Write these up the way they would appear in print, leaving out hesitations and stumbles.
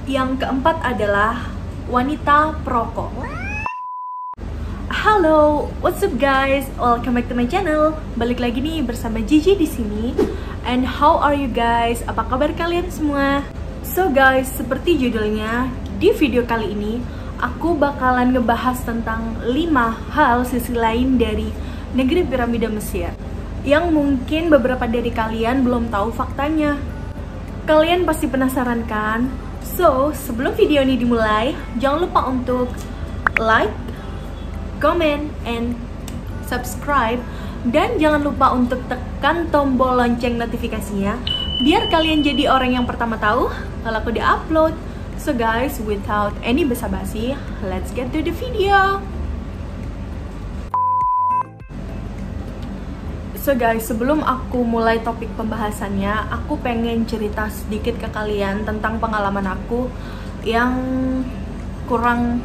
Yang keempat adalah wanita perokok. Halo, what's up guys? Welcome back to my channel. Balik lagi nih bersama Gigi di sini. And how are you guys? Apa kabar kalian semua? So guys, seperti judulnya, di video kali ini aku bakalan ngebahas tentang 5 hal sisi lain dari negeri piramida Mesir yang mungkin beberapa dari kalian belum tahu faktanya. Kalian pasti penasaran kan? So, sebelum video ini dimulai, jangan lupa untuk like, comment, and subscribe. Dan jangan lupa untuk tekan tombol lonceng notifikasinya biar kalian jadi orang yang pertama tahu kalau aku di-upload. So guys, without any basa-basi, let's get to the video. So guys, sebelum aku mulai topik pembahasannya, aku pengen cerita sedikit ke kalian tentang pengalaman aku yang kurang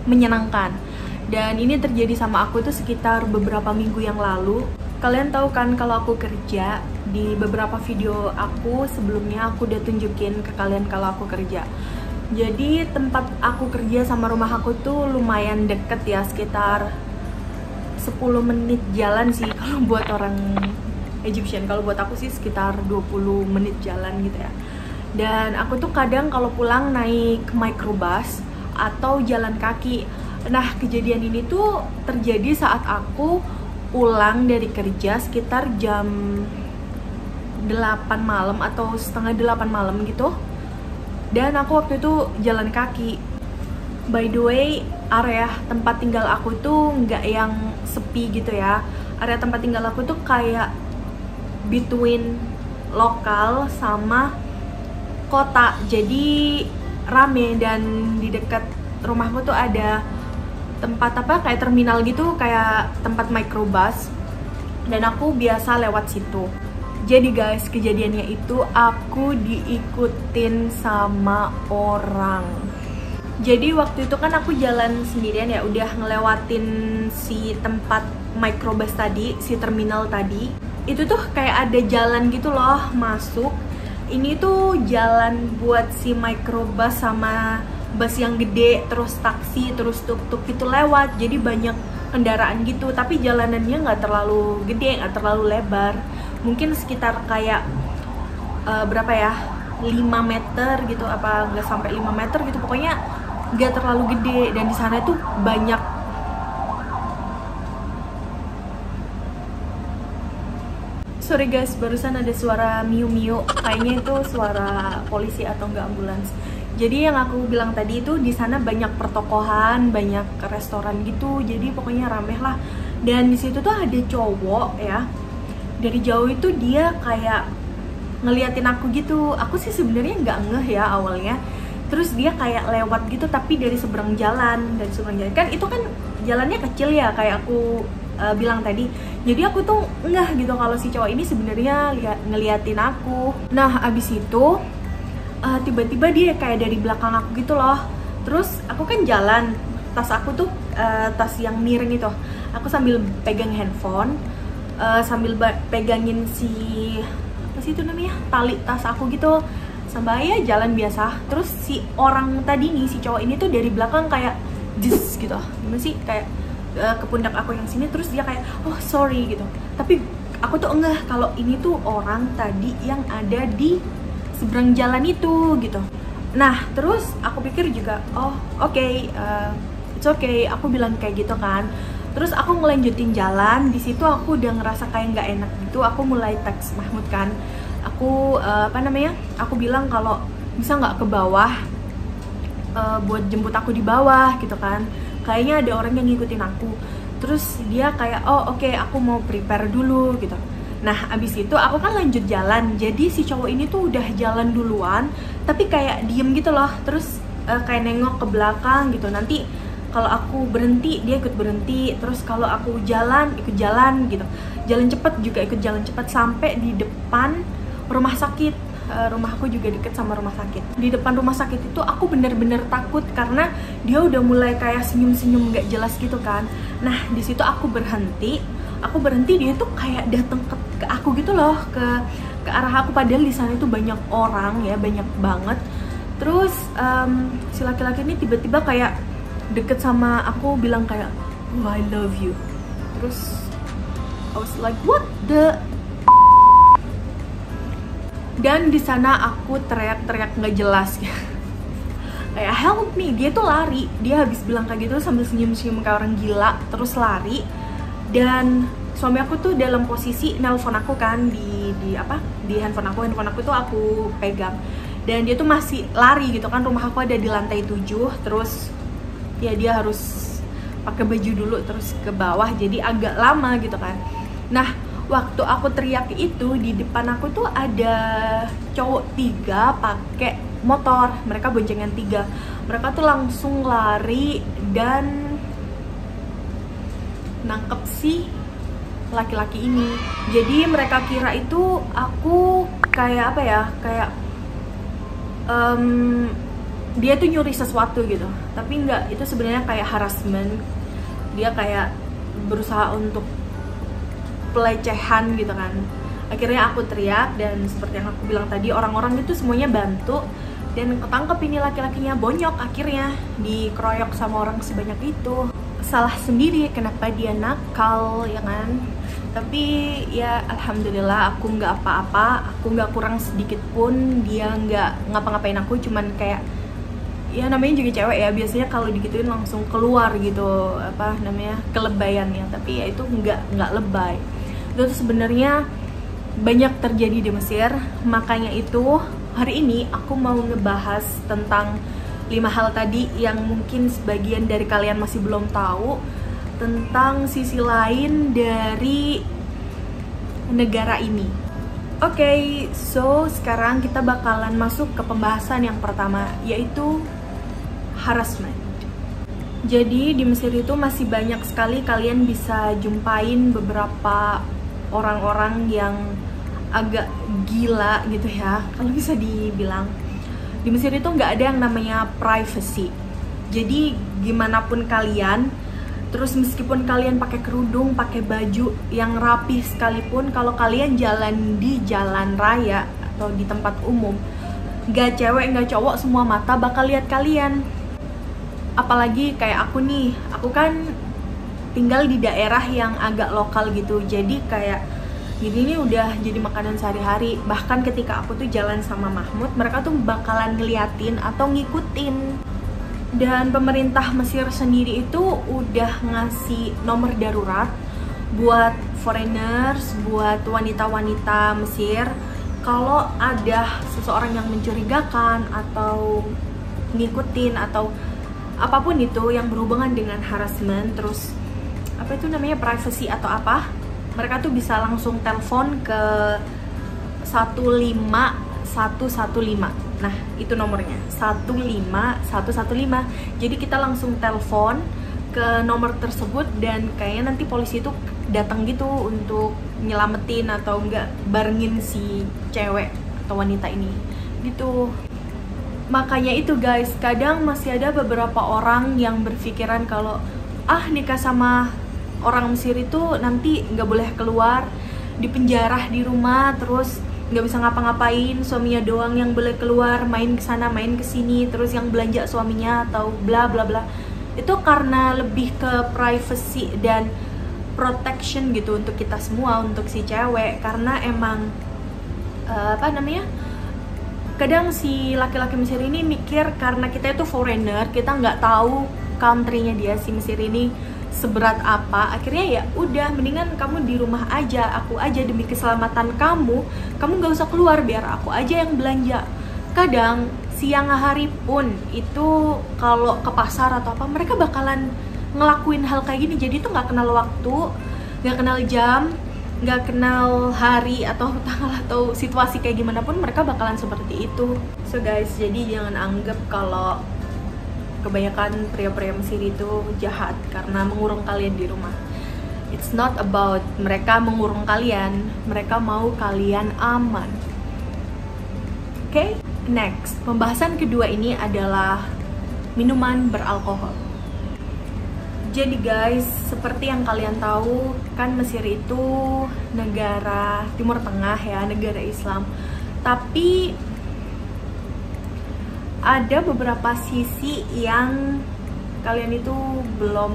menyenangkan. Dan ini terjadi sama aku tuh sekitar beberapa minggu yang lalu. Kalian tahu kan kalau aku kerja, di beberapa video aku sebelumnya aku udah tunjukin ke kalian kalau aku kerja. Jadi tempat aku kerja sama rumah aku tuh lumayan deket ya, sekitar 10 menit jalan sih kalau buat orang Egyptian. Kalau buat aku sih sekitar 20 menit jalan gitu ya. Dan aku tuh kadang kalau pulang naik microbus atau jalan kaki. Nah, kejadian ini tuh terjadi saat aku pulang dari kerja sekitar jam 8 malam atau setengah 8 malam gitu. Dan aku waktu itu jalan kaki. By the way, area tempat tinggal aku tuh nggak yang sepi gitu ya. Area tempat tinggal aku tuh kayak between lokal sama kota. Jadi rame, dan di dekat rumahku tuh ada tempat kayak terminal gitu, kayak tempat microbus. Dan aku biasa lewat situ. Jadi guys, kejadiannya itu aku diikutin sama orang. Jadi waktu itu kan aku jalan sendirian ya, udah ngelewatin si tempat microbus tadi, si terminal tadi. Itu tuh kayak ada jalan gitu loh masuk. Ini tuh jalan buat si microbus sama bus yang gede, terus taksi, terus tuk-tuk itu lewat. Jadi banyak kendaraan gitu, tapi jalanannya nggak terlalu gede, nggak terlalu lebar. Mungkin sekitar kayak berapa ya, 5 meter gitu, apa nggak sampai 5 meter gitu, pokoknya gak terlalu gede. Dan di sana tuh banyak sorry guys, barusan ada suara miu-miu, kayaknya itu suara polisi atau enggak ambulans. Jadi yang aku bilang tadi itu di sana banyak pertokohan, banyak restoran gitu, jadi pokoknya rame lah. Dan di situ tuh ada cowok ya, dari jauh itu dia kayak ngeliatin aku gitu. Aku sih sebenarnya nggak ngeh ya awalnya. Terus dia kayak lewat gitu, tapi dari seberang jalan. Dari seberang jalan kan, itu kan jalannya kecil ya, kayak aku bilang tadi. Jadi aku tuh ngeh gitu kalau si cowok ini sebenarnya ngeliatin aku. Nah abis itu tiba-tiba dia kayak dari belakang aku gitu loh. Terus aku kan jalan, tas aku tuh tas yang miring itu. Aku sambil pegang handphone, sambil pegangin si apa sih itu namanya, tali tas aku gitu, sambil ya jalan biasa. Terus si orang tadi nih, si cowok ini tuh dari belakang kayak jus gitu, gimana sih, kayak ke pundak aku yang sini. Terus dia kayak oh sorry gitu, tapi aku tuh enggak kalau ini tuh orang tadi yang ada di seberang jalan itu gitu. Nah terus aku pikir juga oh oke, it's okay, aku bilang kayak gitu kan. Terus aku ngelanjutin jalan. Di situ aku udah ngerasa kayak nggak enak gitu. Aku mulai teks Mahmud kan. Aku aku bilang kalau bisa nggak ke bawah, buat jemput aku di bawah gitu kan. Kayaknya ada orang yang ngikutin aku. Terus dia kayak oh oke, aku mau prepare dulu gitu. Nah abis itu aku kan lanjut jalan. Jadi si cowok ini tuh udah jalan duluan, tapi kayak diem gitu loh. Terus kayak nengok ke belakang gitu. Nanti kalau aku berhenti, dia ikut berhenti. Terus kalau aku jalan, ikut jalan gitu. Jalan cepet juga ikut jalan cepet, sampai di depan rumah sakit. Rumah aku juga deket sama rumah sakit. Di depan rumah sakit itu aku bener-bener takut karena dia udah mulai kayak senyum-senyum gak jelas gitu kan. Nah di situ aku berhenti, dia tuh kayak dateng ke aku gitu loh, ke arah aku. Padahal di sana itu banyak orang ya, banyak banget. Terus si laki-laki ini tiba-tiba kayak deket sama aku, bilang kayak, oh, I love you. Terus I was like, what the? Dan di sana aku teriak-teriak nggak jelas kayak help me. Dia tuh lari, dia habis bilang kayak gitu sambil senyum-senyum kayak orang gila, terus lari. Dan suami aku tuh dalam posisi nelpon aku kan di handphone aku tuh aku pegang, dan dia tuh masih lari gitu kan. Rumah aku ada di lantai 7, terus ya dia harus pakai baju dulu terus ke bawah, jadi agak lama gitu kan. Nah, waktu aku teriak itu, di depan aku tuh ada cowok 3 pakai motor, mereka boncengan 3. Mereka tuh langsung lari dan nangkep si laki-laki ini. Jadi mereka kira itu aku kayak apa ya, kayak dia tuh nyuri sesuatu gitu, tapi enggak, itu sebenarnya kayak harassment. Dia kayak berusaha untuk pelecehan gitu kan. Akhirnya aku teriak, dan seperti yang aku bilang tadi, orang-orang itu semuanya bantu, dan ketangkep ini laki-lakinya. Bonyok, akhirnya dikeroyok sama orang sebanyak itu. Salah sendiri kenapa dia nakal ya kan. Tapi ya alhamdulillah aku nggak apa-apa, aku nggak kurang sedikit pun. Dia nggak ngapa-ngapain aku, cuman kayak ya namanya juga cewek ya, biasanya kalau digituin langsung keluar gitu, apa namanya, kelebayannya. Tapi ya itu nggak lebay. Itu tuh sebenarnya banyak terjadi di Mesir. Makanya itu hari ini aku mau ngebahas tentang 5 hal tadi yang mungkin sebagian dari kalian masih belum tahu tentang sisi lain dari negara ini. Oke, so sekarang kita bakalan masuk ke pembahasan yang pertama, yaitu harassment. Jadi di Mesir itu masih banyak sekali kalian bisa jumpain beberapa orang-orang yang agak gila gitu ya, kalau bisa dibilang. Di Mesir itu nggak ada yang namanya privacy. Jadi gimana pun kalian, terus meskipun kalian pakai kerudung, pakai baju yang rapi sekalipun, kalau kalian jalan di jalan raya atau di tempat umum, nggak cewek nggak cowok, semua mata bakal lihat kalian. Apalagi kayak aku nih, aku kan tinggal di daerah yang agak lokal gitu, jadi kayak gini nih udah jadi makanan sehari-hari. Bahkan ketika aku tuh jalan sama Mahmud, mereka tuh bakalan ngeliatin atau ngikutin. Dan pemerintah Mesir sendiri itu udah ngasih nomor darurat buat foreigners, buat wanita-wanita Mesir. Kalau ada seseorang yang mencurigakan atau ngikutin atau apapun itu yang berhubungan dengan harassment, terus apa itu namanya, privacy atau apa, mereka tuh bisa langsung telepon ke 15115. Nah, itu nomornya, 15115. Jadi kita langsung telepon ke nomor tersebut, dan kayaknya nanti polisi itu datang gitu untuk nyelamatin atau enggak barengin si cewek atau wanita ini gitu. Makanya itu guys, kadang masih ada beberapa orang yang berpikiran kalau nikah sama orang Mesir itu nanti nggak boleh keluar, dipenjara di rumah, terus nggak bisa ngapa-ngapain, suaminya doang yang boleh keluar, main ke sana main ke sini, terus yang belanja suaminya atau bla bla bla. Itu karena lebih ke privacy dan protection gitu untuk kita semua, untuk si cewek. Karena emang kadang si laki-laki Mesir ini mikir karena kita itu foreigner, kita nggak tahu country-nya dia, si Mesir ini seberat apa. Akhirnya ya udah, mendingan kamu di rumah aja, aku aja, demi keselamatan kamu nggak usah keluar, biar aku aja yang belanja. Kadang siang hari pun itu kalau ke pasar atau apa, mereka bakalan ngelakuin hal kayak gini. Jadi itu nggak kenal waktu, nggak kenal jam, nggak kenal hari atau tanggal atau situasi kayak gimana pun, mereka bakalan seperti itu. So guys, jadi jangan anggap kalau kebanyakan pria-pria Mesir itu jahat karena mengurung kalian di rumah. It's not about mereka mengurung kalian, mereka mau kalian aman. Oke, next, pembahasan kedua ini adalah minuman beralkohol. Jadi guys, seperti yang kalian tahu kan, Mesir itu negara Timur Tengah ya, negara Islam. Tapi ada beberapa sisi yang kalian itu belum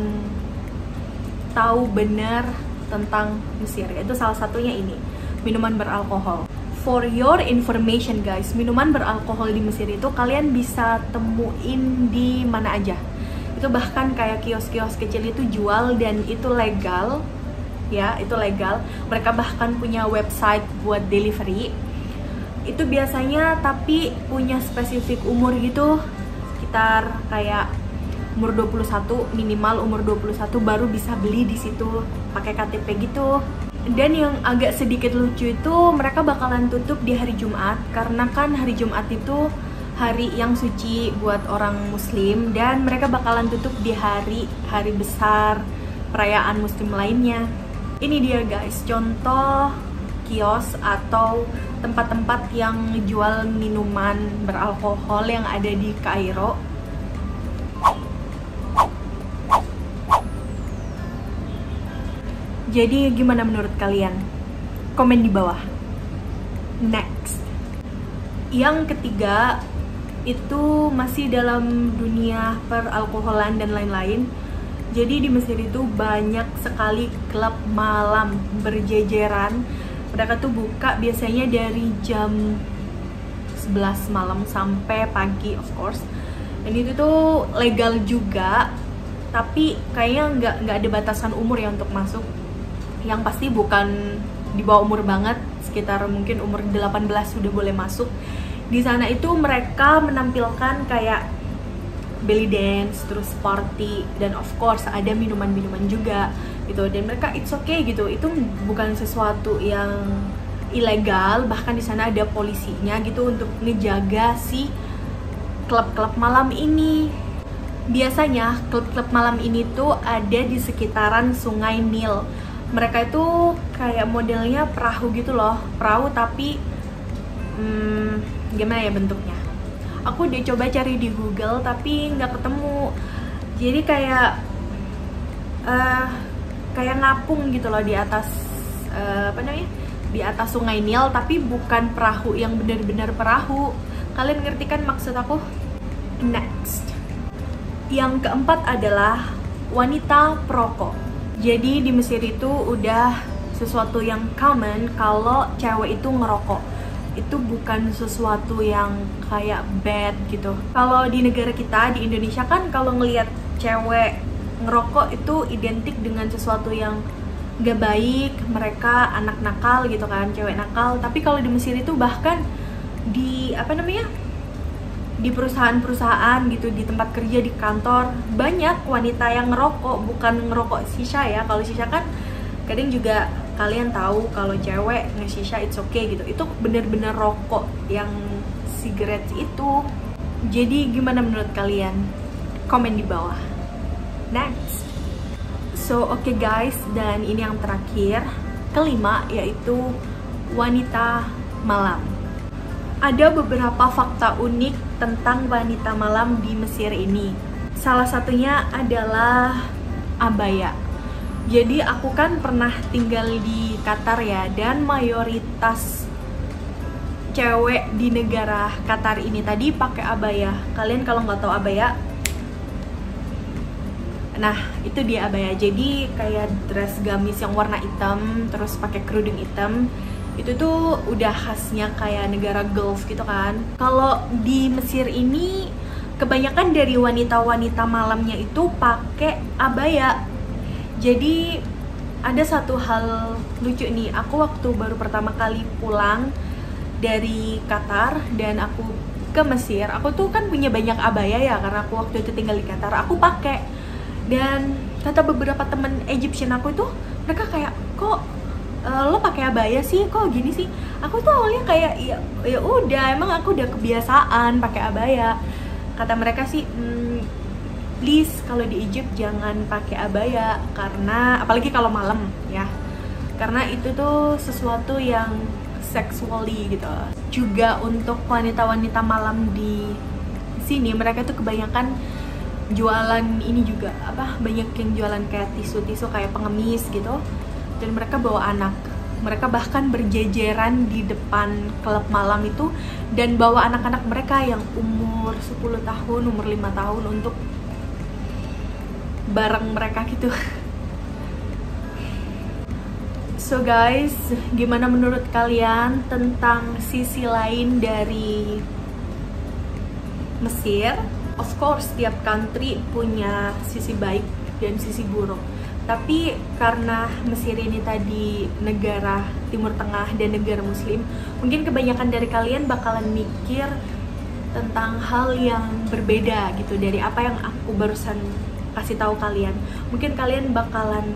tahu benar tentang Mesir. Itu salah satunya ini, minuman beralkohol. For your information guys, minuman beralkohol di Mesir itu kalian bisa temuin di mana aja. Itu bahkan kayak kios-kios kecil itu jual dan itu legal. Ya, itu legal. Mereka bahkan punya website buat delivery. Itu biasanya tapi punya spesifik umur gitu, sekitar kayak umur 21, minimal umur 21 baru bisa beli di situ pakai KTP gitu. Dan yang agak sedikit lucu itu mereka bakalan tutup di hari Jumat, karena kan hari Jumat itu hari yang suci buat orang muslim, dan mereka bakalan tutup di hari besar perayaan muslim lainnya. Ini dia guys, contoh kios atau tempat-tempat yang jual minuman beralkohol yang ada di Kairo. Jadi gimana menurut kalian? Komen di bawah. Next. Yang ketiga itu masih dalam dunia peralkoholan dan lain-lain. Jadi di Mesir itu banyak sekali klub malam berjejeran. Mereka tuh buka biasanya dari jam 11 malam sampai pagi, of course. Dan itu tuh legal juga, tapi kayaknya nggak ada batasan umur ya untuk masuk. Yang pasti bukan di bawah umur banget, sekitar mungkin umur 18 sudah boleh masuk. Di sana itu mereka menampilkan kayak belly dance, terus party, dan of course ada minuman-minuman juga gitu. Dan mereka it's okay gitu, itu bukan sesuatu yang ilegal. Bahkan di sana ada polisinya gitu untuk ngejaga si klub-klub malam ini. Biasanya klub-klub malam ini tuh ada di sekitaran Sungai Nil. Mereka itu kayak modelnya perahu gitu loh, perahu tapi gimana ya bentuknya? Aku udah coba cari di Google tapi nggak ketemu. Jadi kayak ngapung gitu loh di atas di atas Sungai Nil, tapi bukan perahu yang benar-benar perahu. Kalian ngerti kan maksud aku? Next. Yang keempat adalah wanita perokok. Jadi di Mesir itu udah sesuatu yang common kalau cewek itu ngerokok. Itu bukan sesuatu yang kayak bad gitu. Kalau di negara kita, di Indonesia kan kalau ngelihat cewek ngerokok itu identik dengan sesuatu yang gak baik, mereka anak nakal gitu kan, cewek nakal. Tapi kalau di Mesir itu bahkan di di perusahaan-perusahaan gitu, di tempat kerja, di kantor, banyak wanita yang ngerokok, bukan ngerokok shisha ya. Kalau shisha kan kadang juga kalian tahu kalau cewek nge-shisha it's okay gitu. Itu bener-bener rokok yang cigarettes itu. Jadi gimana menurut kalian? Komen di bawah. Next. So okay guys, dan ini yang terakhir, kelima, yaitu wanita malam. Ada beberapa fakta unik tentang wanita malam di Mesir ini. Salah satunya adalah abaya. Jadi aku kan pernah tinggal di Qatar ya, dan mayoritas cewek di negara Qatar ini tadi pakai abaya. Kalian kalau nggak tahu abaya, nah itu dia abaya. Jadi kayak dress gamis yang warna hitam, terus pakai kerudung hitam. Itu tuh udah khasnya kayak negara Gulf gitu kan. Kalau di Mesir ini kebanyakan dari wanita-wanita malamnya itu pakai abaya. Jadi ada satu hal lucu nih. Aku waktu baru pertama kali pulang dari Qatar dan aku ke Mesir, aku tuh kan punya banyak abaya ya, karena aku waktu itu tinggal di Qatar. Aku pakai, dan kata beberapa temen Egyptian aku itu, mereka kayak, kok lo pakai abaya sih, kok gini sih? Aku tuh awalnya kayak ya udah, emang aku udah kebiasaan pakai abaya. Kata mereka sih, please kalau di Egypt jangan pakai abaya, karena apalagi kalau malam ya, karena itu tuh sesuatu yang sexually gitu. Juga untuk wanita-wanita malam di sini, mereka tuh kebanyakan jualan ini juga, banyak yang jualan kayak tisu-tisu kayak pengemis gitu. Dan mereka bawa anak. Mereka bahkan berjejeran di depan klub malam itu dan bawa anak-anak mereka yang umur 10 tahun, umur 5 tahun untuk bareng mereka gitu. So guys, gimana menurut kalian tentang sisi lain dari Mesir? Of course, setiap country punya sisi baik dan sisi buruk. Tapi karena Mesir ini tadi negara Timur Tengah dan negara Muslim, mungkin kebanyakan dari kalian bakalan mikir tentang hal yang berbeda gitu dari apa yang aku barusan kasih tahu kalian. Mungkin kalian bakalan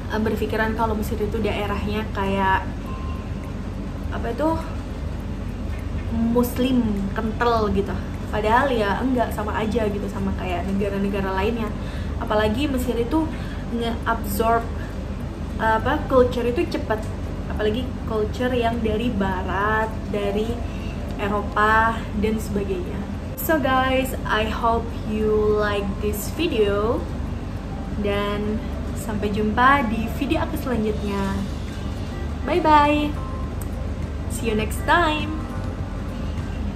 berpikiran kalau Mesir itu daerahnya kayak Muslim kental gitu. Padahal ya enggak, sama aja gitu sama kayak negara-negara lainnya. Apalagi Mesir itu nge-absorb culture itu cepat. Apalagi culture yang dari barat, dari Eropa dan sebagainya. So guys, I hope you like this video dan sampai jumpa di video aku selanjutnya. Bye bye. See you next time.